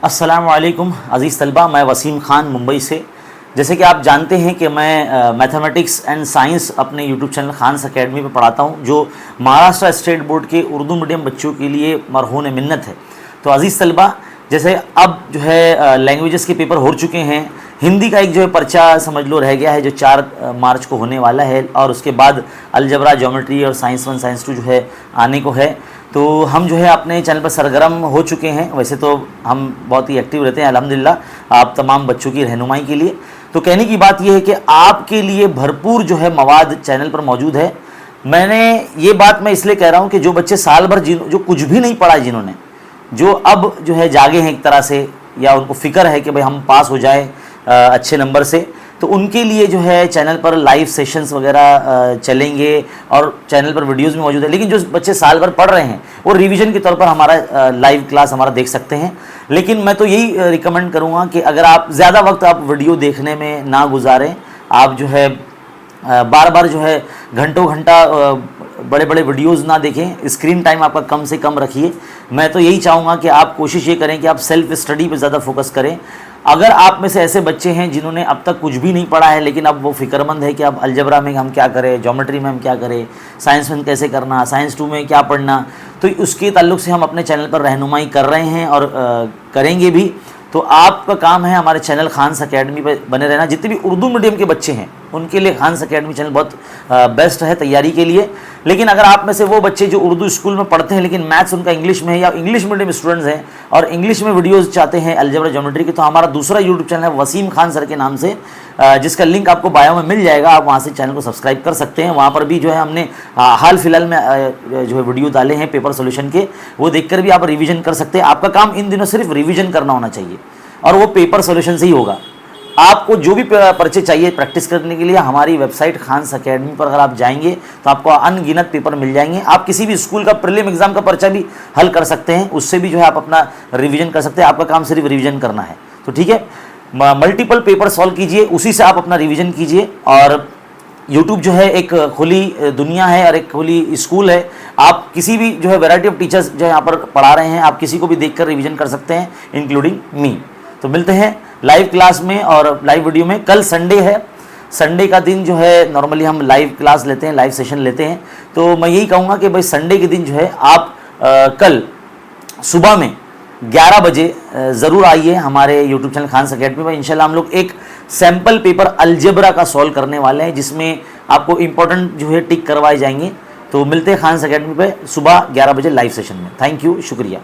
अस्सलाम वालेकुम अज़ीज़ तलबा, मैं वसीम ख़ान मुंबई से। जैसे कि आप जानते हैं कि मैं मैथमेटिक्स एंड साइंस अपने यूट्यूब चैनल खान्स अकेडमी में पढ़ाता हूं, जो महाराष्ट्र स्टेट बोर्ड के उर्दू मीडियम बच्चों के लिए मरहून मिन्नत है। तो अज़ीज़ तलबा, जैसे अब जो है लैंग्वेजेस के पेपर हो चुके हैं, हिंदी का एक जो है पर्चा समझ लो रह गया है, जो 4 मार्च को होने वाला है, और उसके बाद अलजबरा, ज्योमेट्री और साइंस 1 साइंस 2 जो है आने को है। तो हम जो है अपने चैनल पर सरगर्म हो चुके हैं। वैसे तो हम बहुत ही एक्टिव रहते हैं अल्हम्दुलिल्लाह आप तमाम बच्चों की रहनुमाई के लिए। तो कहने की बात यह है कि आपके लिए भरपूर जो है मवाद चैनल पर मौजूद है। मैंने ये बात मैं इसलिए कह रहा हूँ कि जो बच्चे साल भर जो कुछ भी नहीं पढ़ा है, जिन्होंने जो अब जो है जागे हैं एक तरह से, या उनको फ़िक्र है कि भाई हम पास हो जाएं अच्छे नंबर से, तो उनके लिए जो है चैनल पर लाइव सेशंस वगैरह चलेंगे और चैनल पर वीडियोस भी मौजूद है। लेकिन जो बच्चे साल भर पढ़ रहे हैं वो रिवीजन के तौर पर हमारा लाइव क्लास हमारा देख सकते हैं। लेकिन मैं तो यही रिकमेंड करूँगा कि अगर आप ज़्यादा वक्त आप वीडियो देखने में ना गुजारें, आप जो है बार बार जो है घंटों घंटा बड़े बड़े वीडियोस ना देखें, स्क्रीन टाइम आपका कम से कम रखिए। मैं तो यही चाहूँगा कि आप कोशिश ये करें कि आप सेल्फ स्टडी पे ज़्यादा फोकस करें। अगर आप में से ऐसे बच्चे हैं जिन्होंने अब तक कुछ भी नहीं पढ़ा है, लेकिन अब वो फ़िक्रमंद है कि अब अलजबरा में हम क्या करें, ज्योमेट्री में हम क्या करें, साइंस में कैसे करना, साइंस 2 में क्या पढ़ना, तो उसके ताल्लुक़ से हम अपने चैनल पर रहनुमाई कर रहे हैं और करेंगे भी। तो आपका काम है हमारे चैनल खान्स अकेडमी पे बने रहना। जितने भी उर्दू मीडियम के बच्चे हैं उनके लिए खान्स अकेडमी चैनल बहुत बेस्ट है तैयारी के लिए। लेकिन अगर आप में से वो बच्चे जो उर्दू स्कूल में पढ़ते हैं लेकिन मैथ्स उनका इंग्लिश में है, या इंग्लिश मीडियम स्टूडेंट्स हैं और इंग्लिश में वीडियोस चाहते हैं अलजबरा ज्योमेट्री की, तो हमारा दूसरा यूट्यूब चैनल है वसीम खान सर के नाम से, जिसका लिंक आपको बायो में मिल जाएगा। आप वहाँ से चैनल को सब्सक्राइब कर सकते हैं। वहाँ पर भी जो है हमने हाल फिलहाल में जो है वीडियो डाले हैं पेपर सोल्यूशन के, वो देखकर भी आप रिवीजन कर सकते हैं। आपका काम इन दिनों सिर्फ रिवीजन करना होना चाहिए और वो पेपर सॉल्यूशन से ही होगा। आपको जो भी पर्चे चाहिए प्रैक्टिस करने के लिए, हमारी वेबसाइट खान्स अकेडमी पर अगर आप जाएंगे तो आपको अनगिनत पेपर मिल जाएंगे। आप किसी भी स्कूल का प्रीलिम एग्जाम का पर्चा भी हल कर सकते हैं, उससे भी जो है आप अपना रिवीजन कर सकते हैं। आपका काम सिर्फ रिवीजन करना है। तो ठीक है, मल्टीपल पेपर सॉल्व कीजिए, उसी से आप अपना रिवीजन कीजिए। और यूट्यूब जो है एक खुली दुनिया है और एक खुली स्कूल है। आप किसी भी जो है वैरायटी ऑफ टीचर्स जो यहाँ पर पढ़ा रहे हैं, आप किसी को भी देखकर रिवीजन कर सकते हैं, इंक्लूडिंग मी। तो मिलते हैं लाइव क्लास में और लाइव वीडियो में। कल संडे है, संडे का दिन जो है नॉर्मली हम लाइव क्लास लेते हैं, लाइव सेशन लेते हैं। तो मैं यही कहूँगा कि भाई संडे के दिन जो है आप कल सुबह में 11 बजे ज़रूर आइए हमारे यूट्यूब चैनल खान्स अकेडमी में। इंशाल्लाह हम लोग एक सैम्पल पेपर अलजबरा का सॉल्व करने वाले हैं, जिसमें आपको इंपॉर्टेंट जो है टिक करवाए जाएंगे। तो मिलते हैं खान्स अकेडमी पे सुबह 11 बजे लाइव सेशन में। थैंक यू, शुक्रिया।